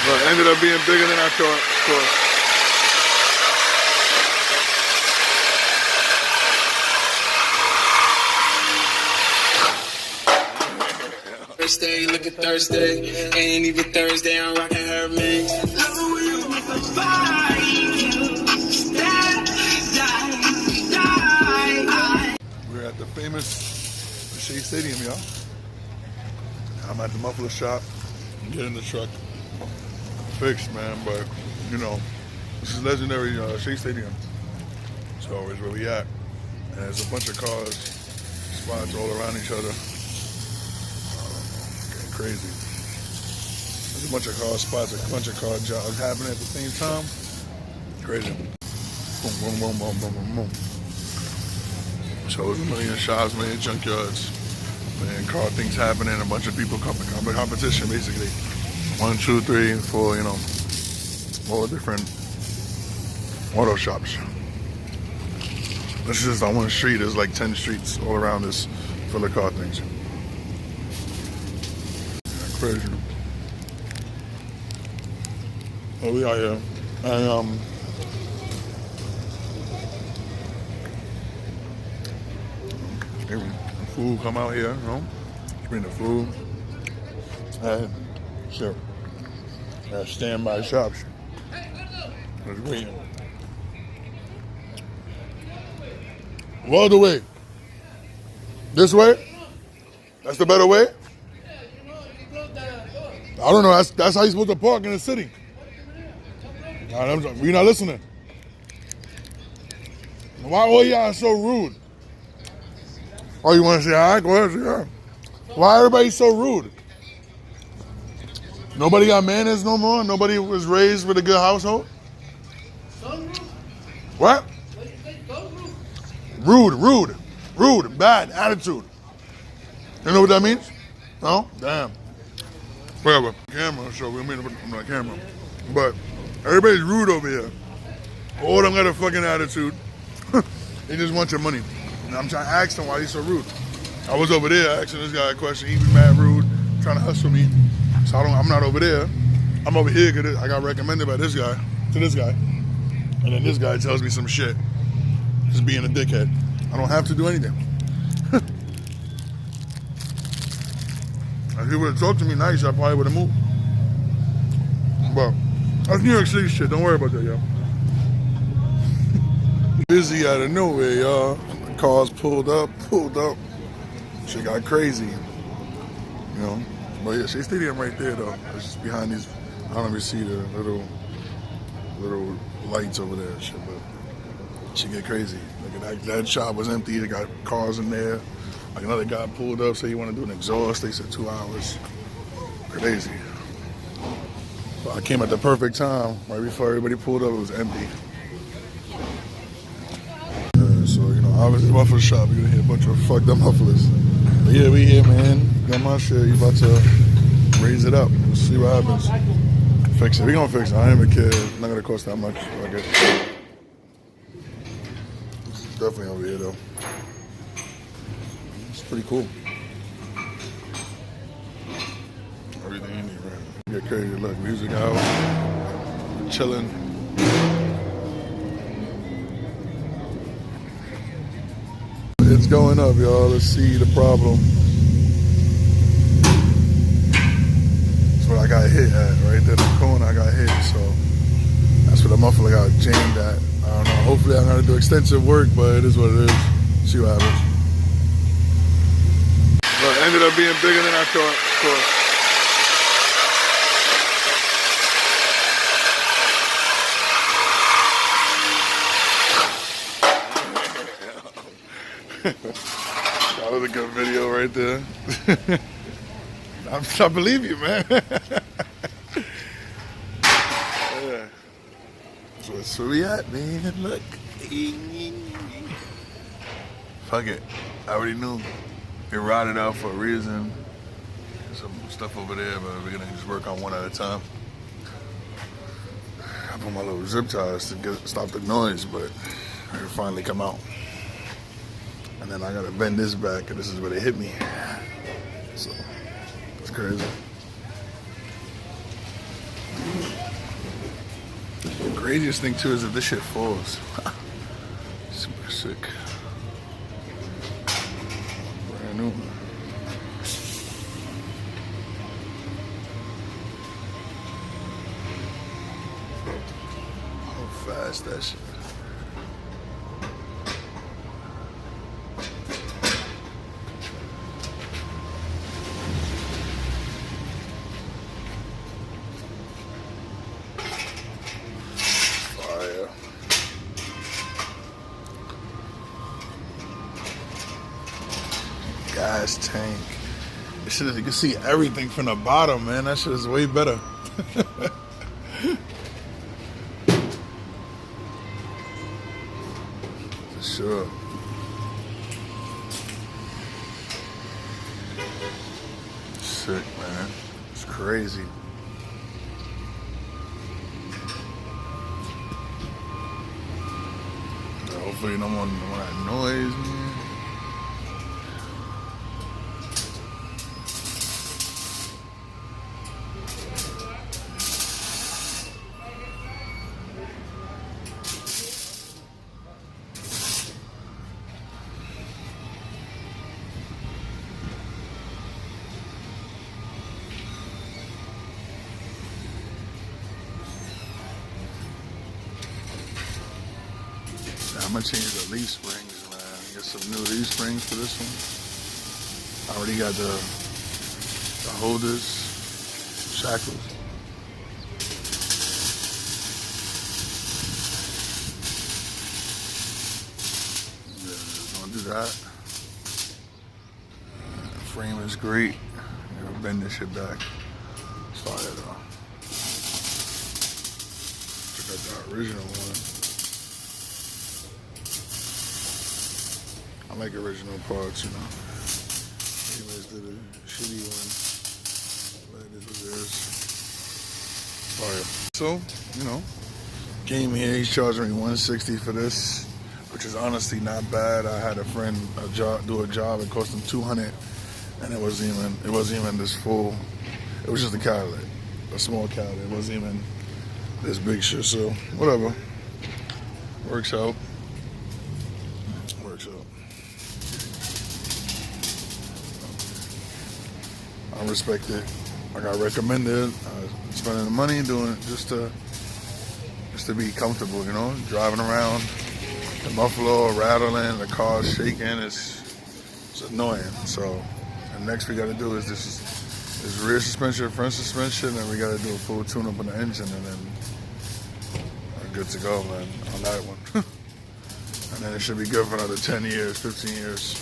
But it ended up being bigger than I thought, of course. Thursday, look at Thursday. Ain't even Thursday, I'm rocking her mix. We're at the famous Shea Stadium, y'all. I'm at the Muffler shop. Get in the truck. Fixed, man, but you know, this is legendary Shea Stadium. So it's where we at. And there's a bunch of cars, spots all around each other. Getting crazy. There's a bunch of car spots, a bunch of car jobs happening at the same time. Crazy. Boom, boom, boom, boom, boom, boom, boom. So there's a million shops, million junkyards, million car things happening, a bunch of people coming, competition basically. 1, 2, 3, 4, you know, all different auto shops. This is just on one street. There's like 10 streets all around this full of car things. Yeah, crazy. Oh, we out here. And food come out here, you know, bring the food. And sure, standby shops. Just waiting. What other way? This way? That's the better way? I don't know. That's how you're supposed to park in the city. You're not listening. Why all y'all so rude? Oh, you want to say hi? Go ahead, yeah. Why everybody so rude? Nobody got manners no more? Nobody was raised with a good household? What? Rude, bad attitude. You know what that means? No? Damn. Whatever. Camera, so we mean I'm not camera. But everybody's rude over here. All of them got a fucking attitude. They just want your money. And I'm trying to ask them why he's so rude. I was over there asking this guy a question. He was mad rude, trying to hustle me. So I'm not over there. I'm over here because I got recommended by this guy to this guy. And then this guy tells me some shit. Just being a dickhead. I don't have to do anything. If he would have talked to me nice, I probably would have moved. But that's New York City shit. Don't worry about that, y'all. Busy out of nowhere, y'all. Cars pulled up. Shit got crazy. You know? But yeah, Shea Stadium right there, though. It's just behind these, I don't even see the little lights over there and shit, but shit get crazy. Like that shop was empty. They got cars in there. Like another guy pulled up, said he wanted to do an exhaust. They said 2 hours. Crazy. But I came at the perfect time. Right before everybody pulled up, it was empty. So, you know, obviously muffler shop, you're gonna hear a bunch of fucked up mufflers. But yeah, we here, man. Got my shit. You about to raise it up. We'll see what happens. Fix it. We gonna fix it. I don't even care. It's not gonna cost that much. I guess. It's definitely over here though. It's pretty cool. Everything in here, right? Get crazy. Look, music out. We're chilling. It's going up, y'all. Let's see the problem. That's what I got hit at, right there in the corner. I got hit, so that's what the muffler got jammed at. I don't know. Hopefully, I'm gonna do extensive work, but it is what it is. See what happens. But it ended up being bigger than I thought, of course. That was a good video right there. I believe you, man. Yeah. So that's where we at, man. Look. Fuck it. I already knew. It rotted out for a reason. There's some stuff over there, but we're gonna just work on one at a time. I put my little zip ties to stop the noise, but it finally come out. And then I gotta bend this back, and this is where they hit me. So, it's crazy. The craziest thing too is if this shit falls. Super sick. Brand new. How fast that shit. Gas tank. This shit is, you can see everything from the bottom, man. That shit is way better. For sure. Sick, man. It's crazy. Hopefully no more that noise, man. I'm gonna change the leaf springs, man. Get some new leaf springs for this one. I already got the holders, shackles. Yeah, gonna do that. Frame is great. Never bend this shit back. It's fire though. Check out the original one. I like original parts, you know. Anyways, did a shitty one. But it is what it is. Fire. So, you know, came here. He's charging me $160 for this, which is honestly not bad. I had a friend do a job. It cost him $200, and it wasn't even this full. It was just a catalytic, a small catalytic. It wasn't even this big shit. So whatever. Works out. Works out. I respect it. I got recommended. Spending the money doing it just to be comfortable, you know. Driving around, the muffler rattling, the car shaking. It's annoying. So, and next we got to do is this rear suspension, front suspension, and we got to do a full tune-up on the engine, and then we're good to go, man, on that one. And then it should be good for another 10 years, 15 years.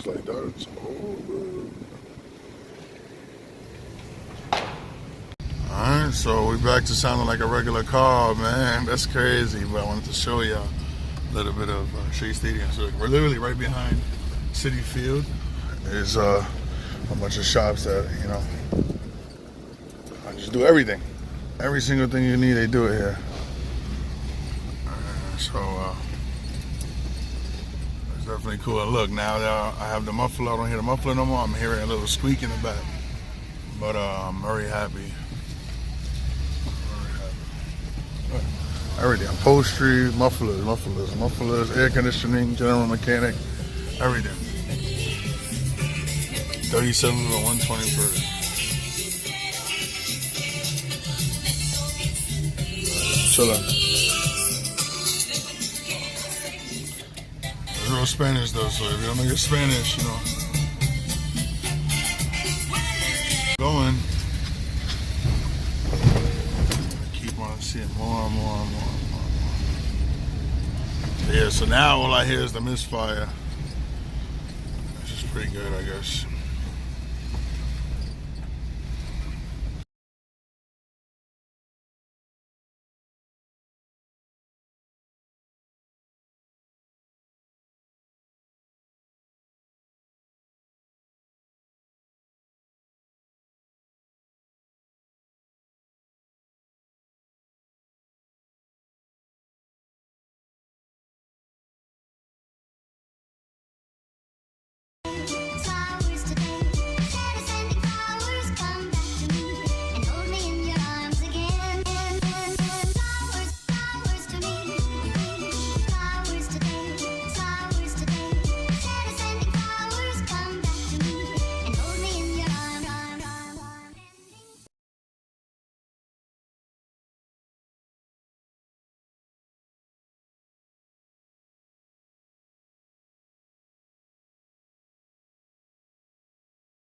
Like that, it's over. Alright, so we're back to sounding like a regular car, man. That's crazy, but I wanted to show y'all a little bit of Shea Stadium. So we're literally right behind Citi Field. There's a bunch of shops that, you know, I just do everything. Every single thing you need, they do it here. Definitely cool. And look, now that I have the muffler, I don't hear the muffler no more. I'm hearing a little squeak in the back. But I'm very happy. Very happy. Everything. Upholstery, mufflers, air conditioning, general mechanic, everything. 37 to 120 per. Chill out. Real Spanish though, so if you don't know your Spanish, you know. Going. Keep on seeing more and more. Yeah, so now all I hear is the misfire. Which is pretty good, I guess.